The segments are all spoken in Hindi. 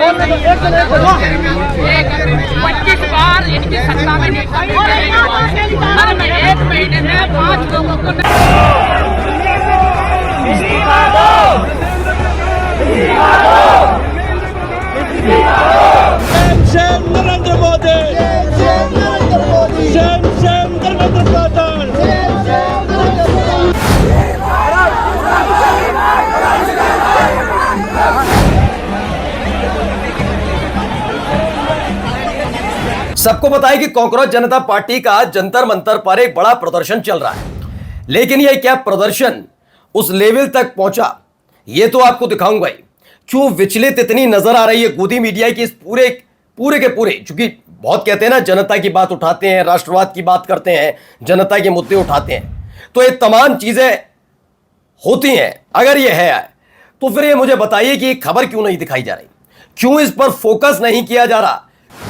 25 बार इनकी सत्ता में नहीं हर एक महीने में 5 लोगों को नरेंद्र मोदी धर्मेंद्र प्रधान। सबको पता है कि कॉकरोच जनता पार्टी का जंतर मंतर पर एक बड़ा प्रदर्शन चल रहा है, लेकिन यह क्या प्रदर्शन उस लेवल तक पहुंचा यह तो आपको दिखाऊंगा ही। क्यों विचलित इतनी नजर आ रही है गोदी मीडिया की इस पूरे के पूरे, क्योंकि बहुत कहते हैं ना जनता की बात उठाते हैं, राष्ट्रवाद की बात करते हैं, जनता के मुद्दे उठाते हैं, तो ये तमाम चीजें होती हैं। अगर ये है तो फिर ये मुझे बताइए कि खबर क्यों नहीं दिखाई जा रही, क्यों इस पर फोकस नहीं किया जा रहा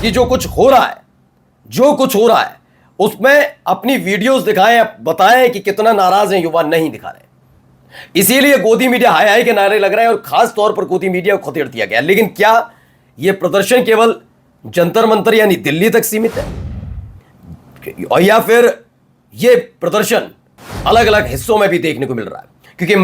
कि जो कुछ हो रहा है उसमें अपनी वीडियोस दिखाएं, बताएं कि कितना नाराज हैं युवा, नहीं दिखा रहे। इसीलिए गोदी मीडिया हाय हाय के नारे लग रहे हैं और खास तौर पर गोदी मीडिया को खदेड़ दिया गया। लेकिन क्या यह प्रदर्शन केवल जंतर मंतर यानी दिल्ली तक सीमित है, और या फिर यह प्रदर्शन अलग अलग हिस्सों में भी देखने को मिल रहा है? क्योंकि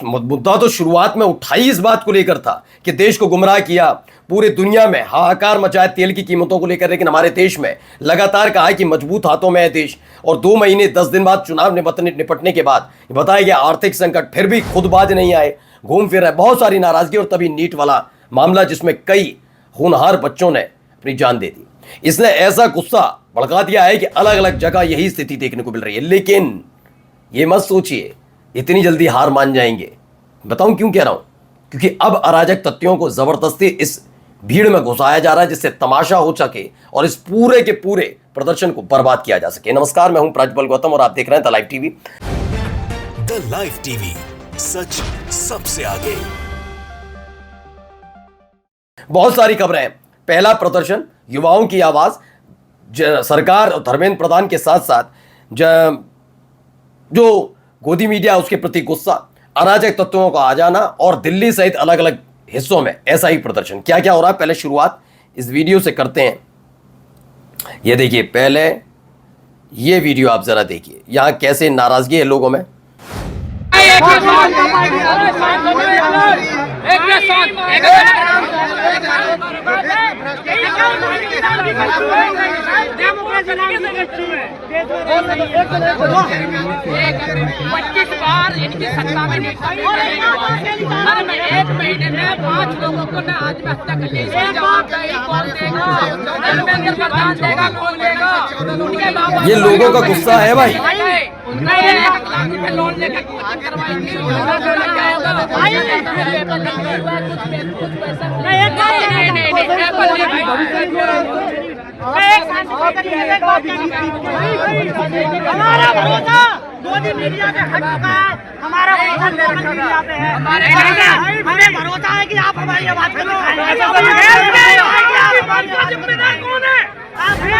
मुद्दा तो शुरुआत में उठाई इस बात को लेकर था कि देश को गुमराह किया, पूरी दुनिया में हाहाकार मचाया तेल की कीमतों को लेकर, लेकिन हमारे देश में लगातार कहा कि मजबूत हाथों में है देश। और 2 महीने 10 दिन बाद चुनाव निपटने के बाद बताया गया आर्थिक संकट, फिर भी खुदबाज नहीं आए, घूम फिर रहे, बहुत सारी नाराजगी, और तभी नीट वाला मामला जिसमें कई होनहार बच्चों ने अपनी जान दे दी। इसने ऐसा गुस्सा भड़का दिया है कि अलग अलग जगह यही स्थिति देखने को मिल रही है। लेकिन ये मत सोचिए इतनी जल्दी हार मान जाएंगे। बताऊं क्यों कह रहा हूं? क्योंकि अब अराजक तत्वों को जबरदस्ती इस भीड़ में घुसाया जा रहा है जिससे तमाशा हो सके और इस पूरे के पूरे प्रदर्शन को बर्बाद किया जा सके। नमस्कार, मैं हूं प्राज्वल गौतम और आप देख रहे हैं the live TV. The live TV, सच सबसे आगे। बहुत सारी खबरें हैं। पहला प्रदर्शन, युवाओं की आवाज, सरकार और धर्मेंद्र प्रधान के साथ साथ जो गोदी मीडिया उसके प्रति गुस्सा, अराजक तत्वों का आ जाना, और दिल्ली सहित अलग अलग हिस्सों में ऐसा ही प्रदर्शन। क्या क्या हो रहा है पहले शुरुआत इस वीडियो से करते हैं। ये देखिए, पहले ये वीडियो आप जरा देखिए, यहां कैसे नाराजगी है लोगों में। पच्चीस बार इनकी सत्ता में नहीं हर एक महीने में 5 लोगों को न आत्महत्या कर ली। जवाबदेही कौन देगा? धर्मेंद्र प्रधान देगा, कौन देगा? उनके बाबा ये लोगों का गुस्सा है भाई। उनका 1 लाख रुपए लोन लेकर कोचिंग करवाएंगे, हमारा भरोसा गोदी मीडिया पे हट चुका है। हमारा भरोसा मीडिया पे है। हमें भरोसा है कि आप हमारी आवाज को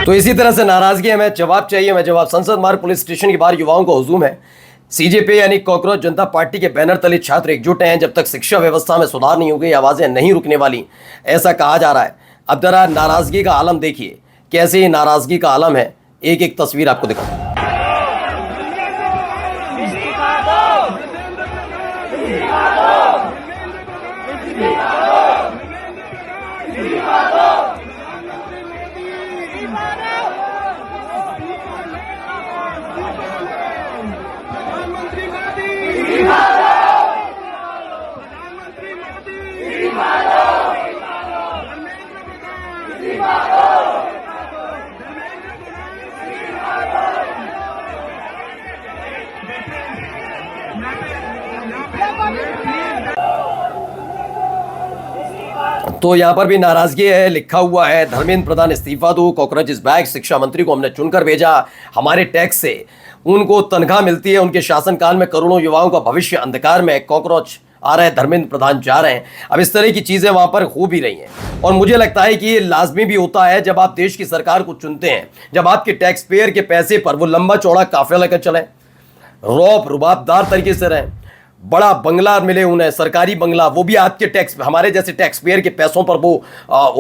तो इसी तरह से नाराजगी, हमें जवाब चाहिए, मैं जवाब। संसद मार्ग पुलिस स्टेशन के बाहर युवाओं को हुजूम है। सीजेपी यानी कॉकरोच जनता पार्टी के बैनर तले छात्र एकजुट हैं। जब तक शिक्षा व्यवस्था में सुधार नहीं होगी आवाजें नहीं रुकने वाली, ऐसा कहा जा रहा है। अब जरा नाराजगी का आलम देखिए, कैसे नाराजगी का आलम है। एक एक तस्वीर आपको दिखाऊं। तो यहां पर भी नाराजगी है, लिखा हुआ है धर्मेंद्र प्रधान इस्तीफा दो, कॉकरोच इज बैक। शिक्षा मंत्री को हमने चुनकर भेजा, हमारे टैक्स से उनको तनख्वाह मिलती है, उनके शासनकाल में करोड़ों युवाओं का भविष्य अंधकार में, कॉकरोच आ रहे हैं, धर्मेंद्र प्रधान जा रहे हैं। अब इस तरह की चीजें वहां पर हो भी रही हैं, और मुझे लगता है कि ये लाजमी भी होता है जब आप देश की सरकार को चुनते हैं, जब आपके टैक्स पेयर के पैसे पर वो लंबा चौड़ा काफिला लेकर चले, रौब रुबाबदार तरीके से रहें, बड़ा बंगला मिले उन्हें, सरकारी बंगला, वो भी आपके टैक्स, हमारे जैसे टैक्स पेयर के पैसों पर वो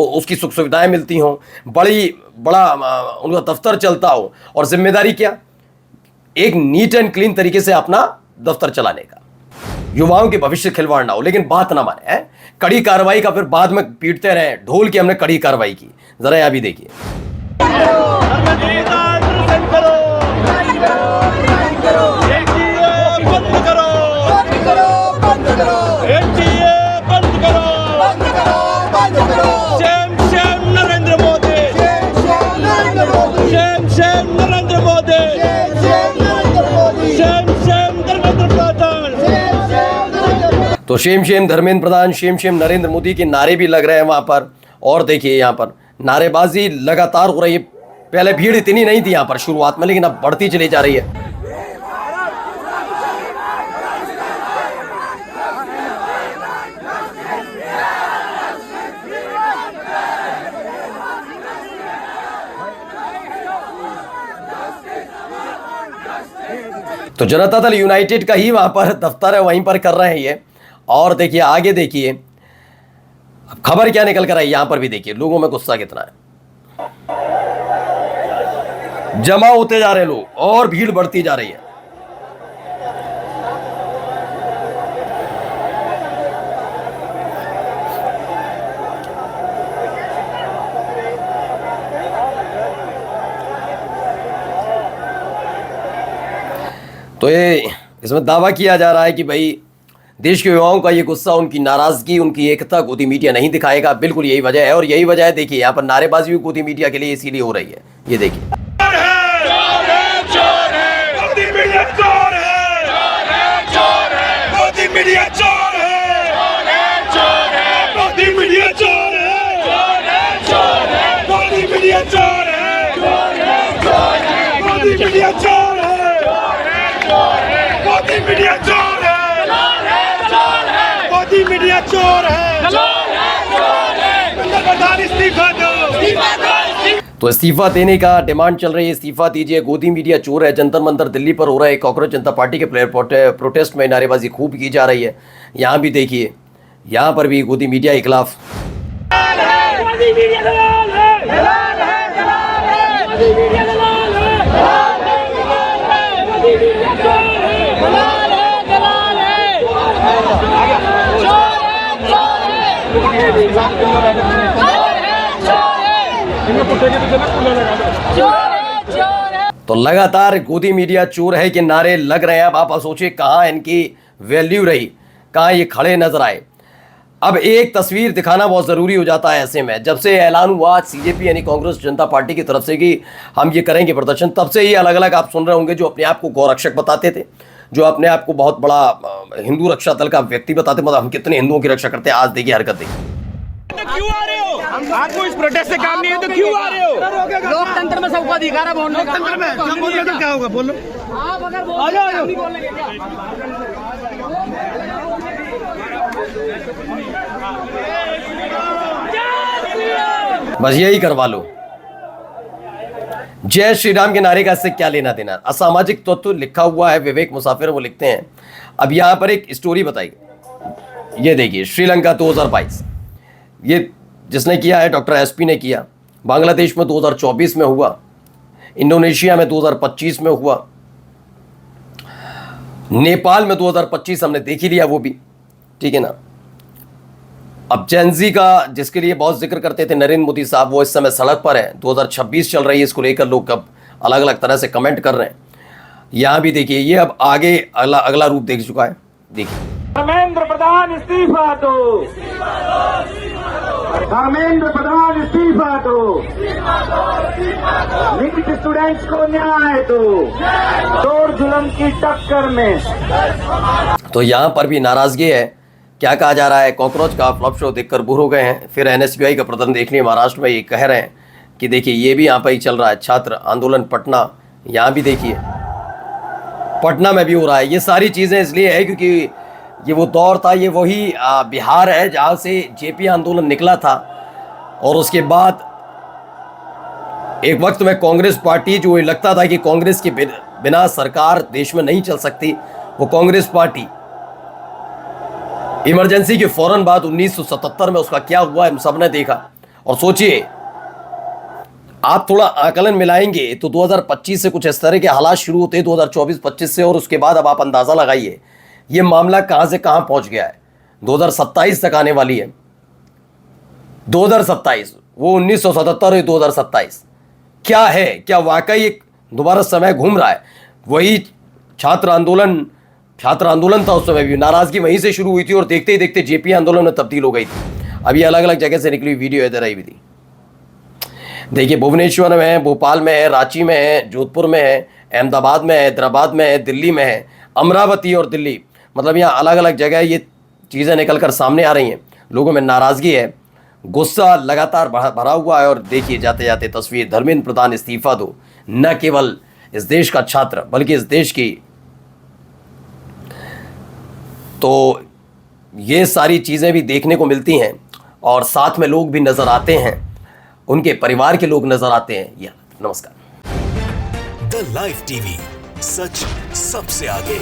उसकी सुख सुविधाएं मिलती हों, बड़ा उनका दफ्तर चलता हो, और जिम्मेदारी क्या, एक नीट एंड क्लीन तरीके से अपना दफ्तर चलाने का, युवाओं के भविष्य खिलवाड़ ना हो, लेकिन बात ना माने हैं, कड़ी कार्रवाई का फिर बाद में पीटते रहे, ढोल की हमने कड़ी कार्रवाई की। जरा यहां भी देखिए। तो Shem Shem Dharmendra Pradhan, Shem Shem Narendra Modi के नारे भी लग रहे हैं वहां पर। और देखिए यहां पर नारेबाजी लगातार हो रही है। पहले भीड़ इतनी नहीं थी यहां पर शुरुआत में, लेकिन अब बढ़ती चली जा रही है। तो जनता दल यूनाइटेड का ही वहां पर दफ्तर है, वहीं पर कर रहे हैं ये। और देखिए आगे देखिए अब खबर क्या निकल कर आई, यहां पर भी देखिए लोगों में गुस्सा कितना है, जमा होते जा रहे लोग और भीड़ बढ़ती जा रही है। तो ये इसमें दावा किया जा रहा है कि भाई देश के युवाओं का ये गुस्सा, उनकी नाराजगी, उनकी एकता गोदी मीडिया नहीं दिखाएगा। बिल्कुल यही वजह है, और यही वजह है देखिए यहाँ पर नारेबाजी भी गोदी मीडिया के लिए इसीलिए हो रही है। ये देखिए मीडिया चोर है, इस्तीफा दो। तो इस्तीफा देने का डिमांड चल रही है, इस्तीफा दीजिए, गोदी मीडिया चोर है। जंतर मंतर दिल्ली पर हो रहा है, कांग्रेस जनता पार्टी के प्रोटेस्ट में नारेबाजी खूब की जा रही है। यहाँ भी देखिए, यहाँ पर भी गोदी मीडिया के खिलाफ तो लगातार गोदी मीडिया चोर है कि नारे लग रहे हैं। अब आप सोचिए कहाँ इनकी वैल्यू रही, कहाँ ये खड़े नजर आए। अब एक तस्वीर दिखाना बहुत ज़रूरी हो जाता है ऐसे में। जब से ऐलान हुआ सीजेपी यानी कांग्रेस जनता पार्टी की तरफ से कि हम ये करेंगे प्रदर्शन, तब से ये अलग अलग आप सुन रहे होंगे जो अपने आप को गौरक्षक बताते थे, जो अपने आप को बहुत बड़ा हिंदू रक्षा दल का व्यक्ति बताते, मतलब हम कितने हिंदुओं की रक्षा करते हैं। आज देखिए हरकत देखिए। क्यों आ रहे हो? आपको इस प्रोटेस्ट से काम नहीं है तो क्यों आ रहे हो? लोकतंत्र में सबको अधिकार है बोलने का। लोकतंत्र में क्या बोल रहे हो? क्या होगा बोलो। आप अगर बोल बोलने के क्या? बस यही करवा लो। जय श्री राम के नारे का इससे क्या लेना देना। असामाजिक तत्व लिखा हुआ है, विवेक मुसाफिर वो लिखते हैं। अब यहां पर एक स्टोरी बताई, ये देखिए श्रीलंका 2022, ये जिसने किया है डॉक्टर एसपी ने किया। बांग्लादेश में 2024 में हुआ, इंडोनेशिया में 2025 में हुआ, नेपाल में 2025 हमने देख ही लिया वो भी, ठीक है ना। अब जेनजी का जिसके लिए बहुत जिक्र करते थे नरेंद्र मोदी साहब, वो इस समय सड़क पर है। 2026 चल रही है, इसको लेकर लोग अब अलग अलग तरह से कमेंट कर रहे हैं। यहां भी देखिए, ये अब आगे अगला रूप देख चुका है। देखिए धर्मेंद्र प्रधान इस्तीफा दो, धर्मेंद्र प्रधान इस्तीफा दो, नीट स्टूडेंट्स को न्याय दो, चोर जुल्म की टक्कर में। तो यहां पर भी नाराजगी है। क्या कहा जा रहा है, कॉकरोच का फ्लॉप शो देखकर बोर हो गए हैं। फिर एनएसयूआई का प्रदर्शन देखने महाराष्ट्र में ये कह रहे हैं कि देखिए ये भी यहाँ पर ही चल रहा है। छात्र आंदोलन पटना, यहाँ भी देखिए पटना में भी हो रहा है। ये सारी चीज़ें इसलिए है क्योंकि ये वो दौर था, ये वही बिहार है जहाँ से जेपी आंदोलन निकला था। और उसके बाद एक वक्त में कांग्रेस पार्टी, जो लगता था कि कांग्रेस के बिना सरकार देश में नहीं चल सकती, वो कांग्रेस पार्टी इमरजेंसी के फौरन बाद 1977 में उसका क्या हुआ हम सबने देखा। और सोचिए, आप थोड़ा आकलन मिलाएंगे तो 2025 से कुछ इस तरह के हालात शुरू होते हैं 2024-25 से, और उसके बाद अब आप अंदाजा लगाइए ये मामला कहां से कहां पहुंच गया है। 2027 तक आने वाली है, 2027, वो 1977 है 2027 क्या है? क्या वाकई एक दोबारा समय घूम रहा है? वही छात्र आंदोलन था उस समय भी, नाराजगी वहीं से शुरू हुई थी और देखते ही देखते जेपी आंदोलन में तब्दील हो गई थी। अभी अलग अलग जगह से निकली वीडियो इधर आई भी थी। देखिए, भुवनेश्वर में है, भोपाल में है, रांची में है, जोधपुर में है, अहमदाबाद में है, हैदराबाद में है, दिल्ली में है, अमरावती और दिल्ली, मतलब यहाँ अलग अलग जगह ये चीज़ें निकलकर सामने आ रही हैं। लोगों में नाराज़गी है, गुस्सा लगातार भरा हुआ है। और देखिए, जाते जाते तस्वीर, धर्मेंद्र प्रधान इस्तीफा दो, न केवल इस देश का छात्र बल्कि इस देश की, तो ये सारी चीज़ें भी देखने को मिलती हैं। और साथ में लोग भी नज़र आते हैं, उनके परिवार के लोग नज़र आते हैं। या नमस्कार। द लाइव टीवी, सच सबसे आगे।